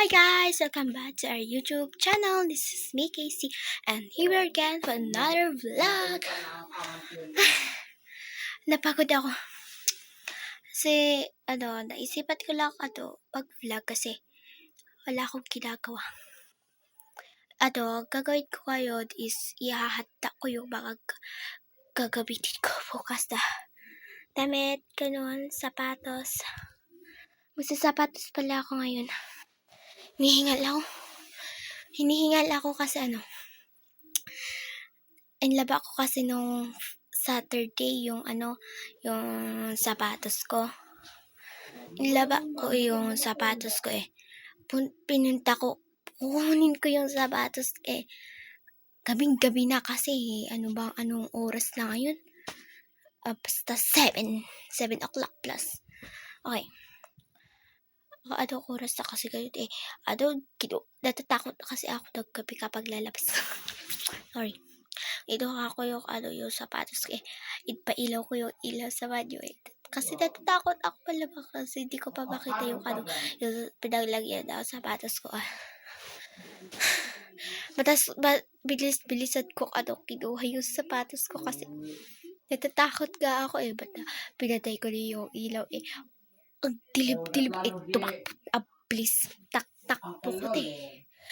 Hi guys! Welcome back to our YouTube channel. This is me, Casey, and here we are again for another vlog. Napagod ako. Kasi, naisipan ko lang pag-vlog kasi wala akong ginagawa. Gagawin ko ngayon is ihahanda ko yung mga gagamitin ko bukas na damit, ganun, sapatos. Magsasapatos pala ako ngayon. Hinihingal ako kasi inlaba ko kasi nung Saturday yung sapatos ko. Inlaba ko yung sapatos ko pinunta ko, kukunin ko yung sapatos gabing-gabi na kasi anong oras na ngayon? Basta 7 o'clock plus. Okay. Anong oras na kasi kayo natatakot kasi ako naggabi kapag lalabas. Sorry. Ito ako yung sapatos ipailaw ko yung ilaw sa banyo kasi natatakot ako palabas kasi hindi ko pa makita yung pinaglagyan na sapatos ko bilis-bilisan ko kinuha yung sapatos ko kasi natatakot nga ako pinatay ko na yung ilaw ang dilim-dilim tumakbo ang bilis takbo ko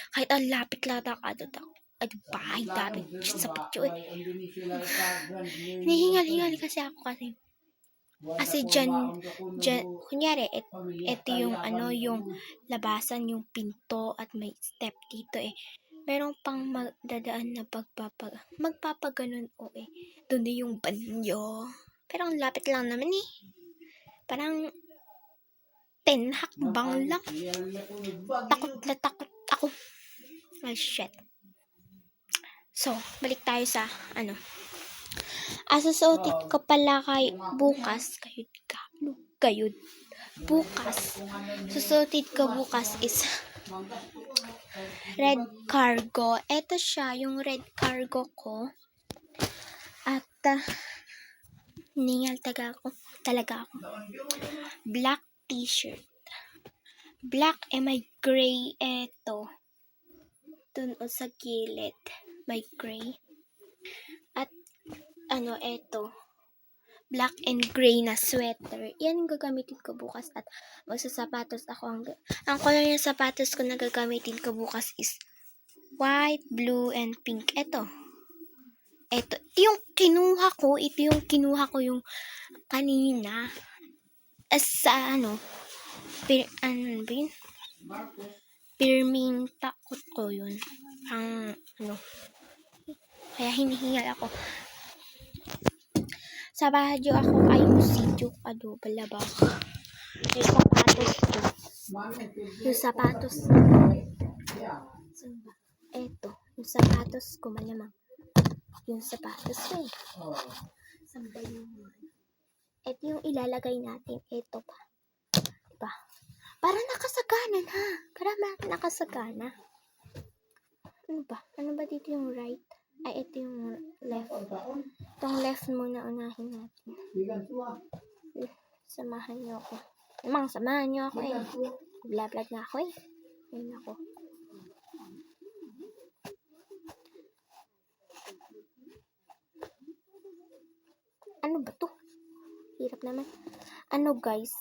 kahit ang lapit lang ng bahay namin sa patyo hinihingal kasi ako kasi dyan kunyari ito yung yung labasan, yung pinto at may step dito meron pang magdadaan na magpapaganon doon na yung banyo pero ang lapit lang naman parang 10 hakbang lang. Takot ako. Oh shit. So, balik tayo sa susuotin ko pala bukas susuotin ko bukas is red cargo. Ito siya, yung red cargo ko. At ningal talaga ako. Black t-shirt. Black may gray eto. Dun sa gilid. May gray. At eto. Black and gray na sweater. Yan yung gagamitin ko bukas at magsasapatos ako. Ang color ng sapatos ko na gagamitin ko bukas is white, blue, and pink. Ito yung kinuha ko. Ito yung kinuha ko yung kanina. Sa pirming takot ko yun. Kaya hinihingal ako. Sa badyo ako ayusin yung balabak. Yung sapatos eto, yung sapatos ko malamang. Yung sapatos ko sambay yung eto yung ilalagay natin. Eto pa. Diba? Para nakasagana na. Nakasagana. Ano ba dito yung right? Ay, ito yung left. Itong left muna unahin natin. Samahan niyo ako. Samahan niyo ako Vlog na ako Ayun ako. Ano ba to? Hirap naman. Guys,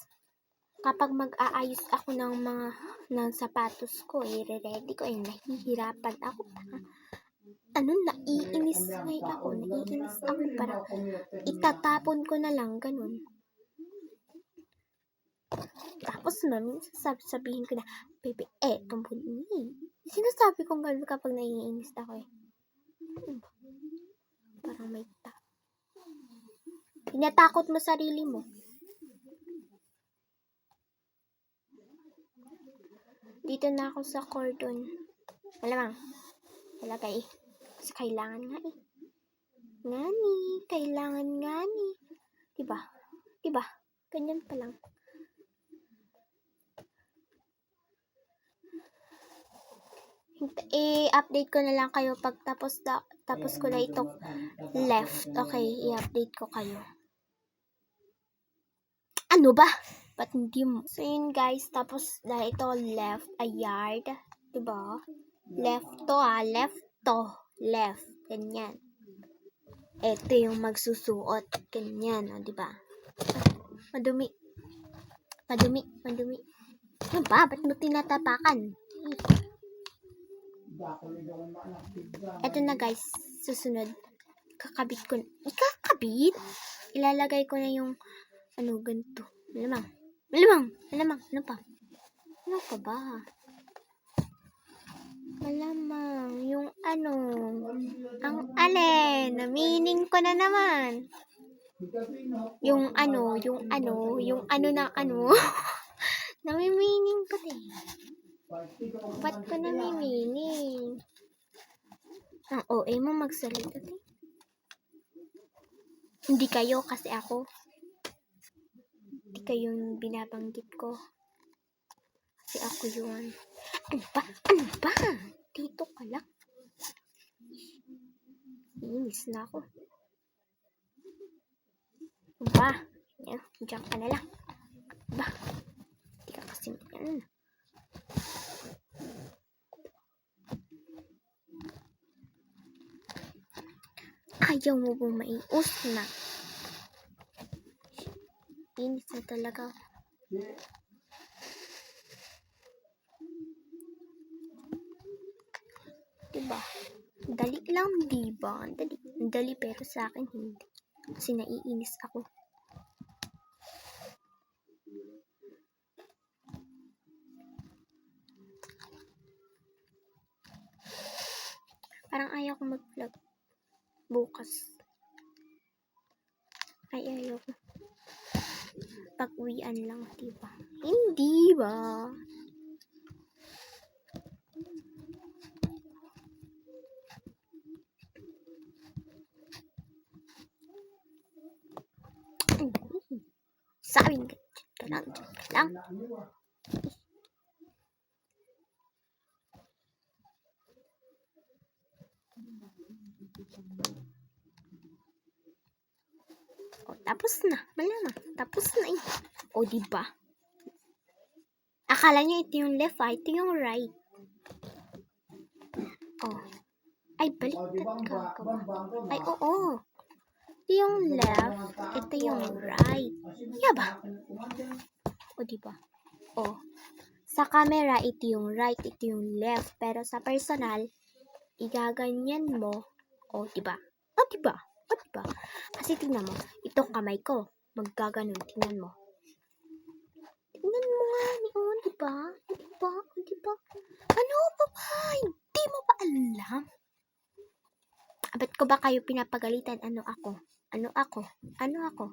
kapag mag-aayos ako ng sapatos ko, ready ko, nahihirapan ako. Naiinis ako. Parang itatapon ko na lang, ganun. Tapos, sabihin ko na, baby, sinasabi ko ganun kapag naiinis ako Parang may pinatakot mo sarili mo. Dito na ako sa cordon. Malamang. Talagay. Kasi kailangan nga Kailangan nga Diba? Ganyan pa lang. I-update ko na lang kayo pag tapos ko na itong left. Okay, i-update ko kayo. Ano ba? Ba't hindi mo? So, yun guys. Tapos, dahil ito, left a yard. Diba? Left to left to. Left. Ganyan. Ito yung magsusuot. Ganyan, diba? Madumi. Madumi. Madumi. Ano ba? Ba't mo tinatapakan? Ito na guys. Susunod. Kakabit ko. Kakabit? Ilalagay ko na yung ganito. Malamang. Malamang. Malamang. Ano pa? Ano pa ba? Malamang. Yung ang alin. Meaning ko na naman. Yung nami-meaning ko din. Ba't ko nami-meaning? Ang OA mo magsalita din. Hindi kayo kasi ako. Hindi kayo yung binabanggit ko. Kasi ako yun. Ano ba? Ano ba? Dito ka lang. Inis na ako. Ano ba? Yan, diyan ka na lang. Ba? Hindi ka kasi yan. Ayaw mo bumaios na. Inis na talaga. Diba? Dali lang, diba? Dali pero sa akin hindi. Kasi naiinis ako. Parang ayaw ko mag-vlog bukas. Ayaw ko. Pag-uwian lang, diba? Hindi ba? Sabing ka lang. O, tapos na. Malamang. Tapos na eh. O, diba? Akala nyo ito yung left, ito yung right. O. Ay, baliktad ka. Ay, oo. Ito yung left, ito yung right. Yaba? O, diba? O. Sa camera, ito yung right, ito yung left. Pero sa personal, igaganyan mo. O, diba? O, diba? O, diba? Kasi tingnan mo, itong kamay ko, maggaganon. Tingnan mo. Tingnan mo nga, diba? Diba? Diba? Ano pa ba? Hindi mo ba alam? Ba't ko ba kayo pinapagalitan? Ano ako? Ano ako? Ano ako?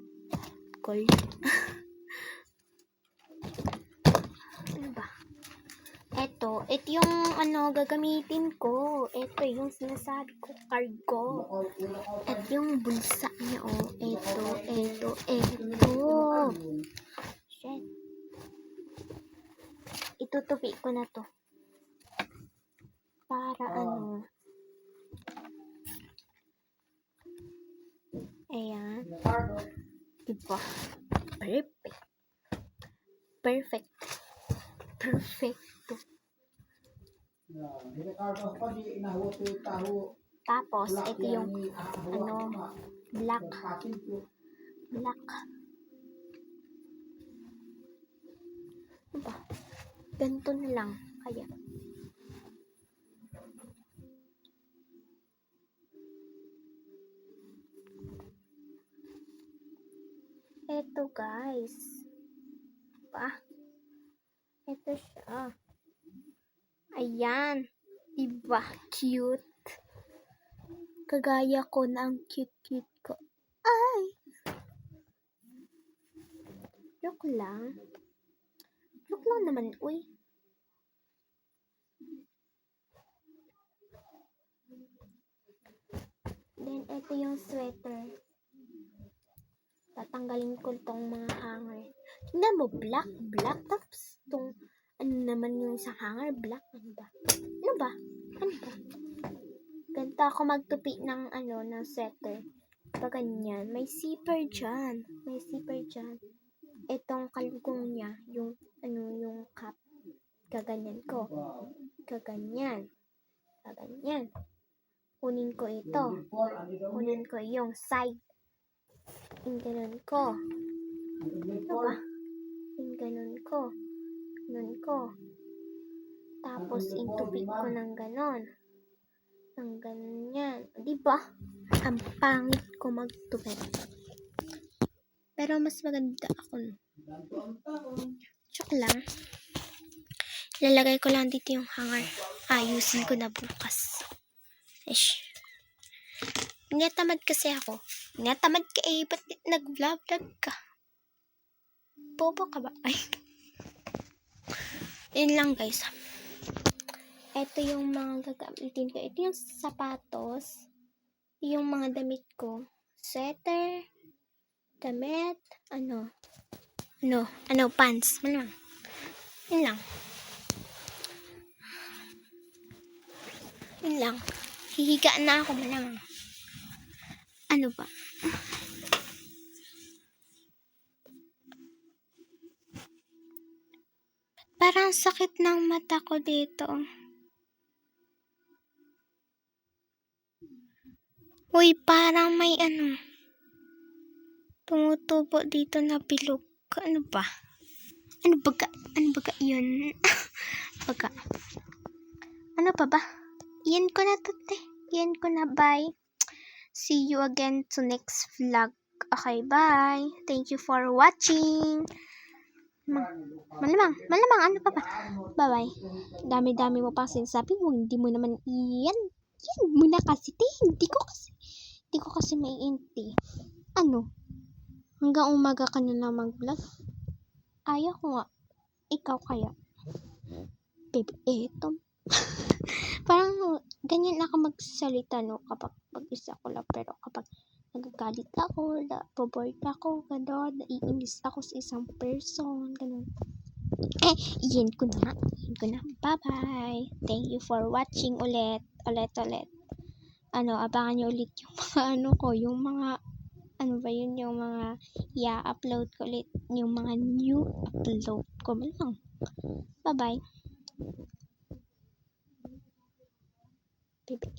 Gold. Ano ba? Ito yung gagamitin ko. Ito yung sinasabi ko, card ko. At yung bulsa niya, Ito. Shit. Itutupi ko na to. Para Ayan. Diba? Perfect. Perfecto. Tapos, ito yung black. Diba? Ganito na lang. Kaya. Ito guys. Diba? Ito siya. Ayan. Diba? Cute. Kagaya ko na ang cute ko. Ay! Joke lang. Joke lang naman, uy. Then, ito yung sweater. Tatanggalin ko itong mga hanger. Tingnan mo, black. Tapos, itong, naman yung sa hanger, black. Ano ba? Ganito ako magtupi ng, ng sweater. Pa ganyan. May zipper dyan. Itong kalugong niya, yung cup, gaganyan ko. Gaganyan. Gaganyan. Kunin ko ito. Kunin ko yung side. Yung ganun ko. Ano ba? Yung ganun ko. Ganun ko. Tapos, intubig ko ng ganon. Ng ganyan. Diba? Ang pangit ko magtubig. Pero mas maganda ako. Joke lang. Lalagay ko lang dito yung hanger. Ayusin ko na bukas. Ish. Natamad kasi ako. Natamad ka eh. Ba't nag-vlog ka? Bobo ka ba? Ay. Yun lang guys. Ito yung mga gagamitin ko. Ito yung sapatos. Yung mga damit ko. Sweater. Damit. Pants. Malamang. Yun lang. Yun lang. Hihiga na ako malamang. Ano ba? Parang sakit ng mata ko dito. Uy, parang may tumutubo dito na bilog. Ano ba? Ano baga yun? Baga. Ano pa ba? Yan ko na to, te. Yan ko na, bye. See you again to next vlog. Okay, bye. Thank you for watching. Malamang, ano pa ba? Bye-bye. Dami-dami mo pang sinasabi mo. Hindi mo naman yan mo na kasi, te. Hindi ko kasi maiinti. Hanggang umaga ka na lang mag-vlog? Ayaw ko nga. Ikaw kaya? Baby, eto. Parang ganyan ako magsalita, no? Kapag mag-isa ko lang. Pero kapag nagagalit ako, bobored ako, gano'n, naiinis ako sa isang person, gano'n. Iyan ko na. Bye-bye. Thank you for watching ulit. Abangan nyo ulit yung mga yung mga, yung mga i-upload ko ulit, yung mga new upload ko lang. Bye-bye. Baby,